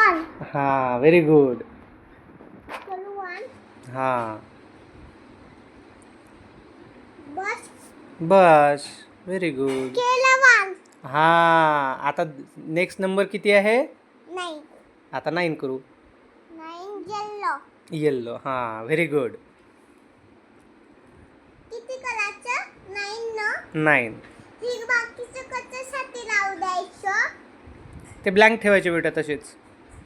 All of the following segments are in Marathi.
वन. हां व्हेरी गुड. करू वन. हां बस. बस व्हेरी गुड. केलं वन. हां आता नेक्स्ट नंबर किती आहे? नाही. आता 9 करू. नाही गेलो. येल्लो. हां व्हेरी गुड. किती करायचं? नाही ना. 9. ही बाकीचं कशासाठी लावू द्यायचं? ते ब्लँक ठेवायचे बेटा तसेच.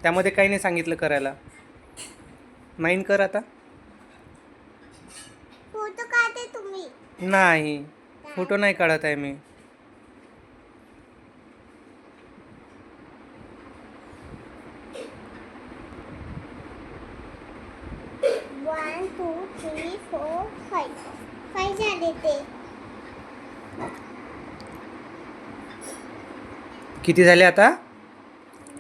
त्यामध्ये काही नाही सांगितलं करायला. 9 कर आता. फोटो काढते तुम्ही. नाही फोटो नाही काढत आहे मी. One two three four five. Five झाले ते. किती झाले आता?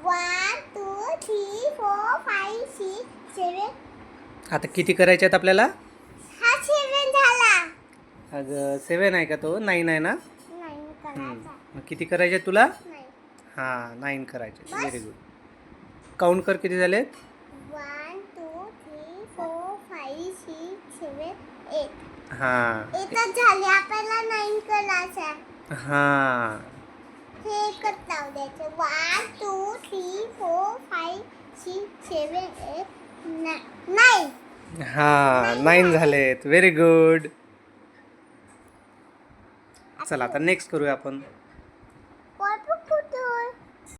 1 2 3 4 5 6 7. आता किती करायचे आहेत आपल्याला? हा 7 झाला. अगं 7 आहे का तो? 9 आहे ना? नाही करायचा. मग किती करायचे आहेत तुला? नाही. हां 9 करायचे. Very good. काउंट कर किती झालेत? 1 2 3 4 5 6 7 8. हां एकच झाले. आपल्याला 9 करायचं. हां हे एकच लावू द्यायचं. 1 2 3 4 5 6 7 8 9. हां 9 झालेत. Very good. चला आता नेक्स्ट करूया आपण.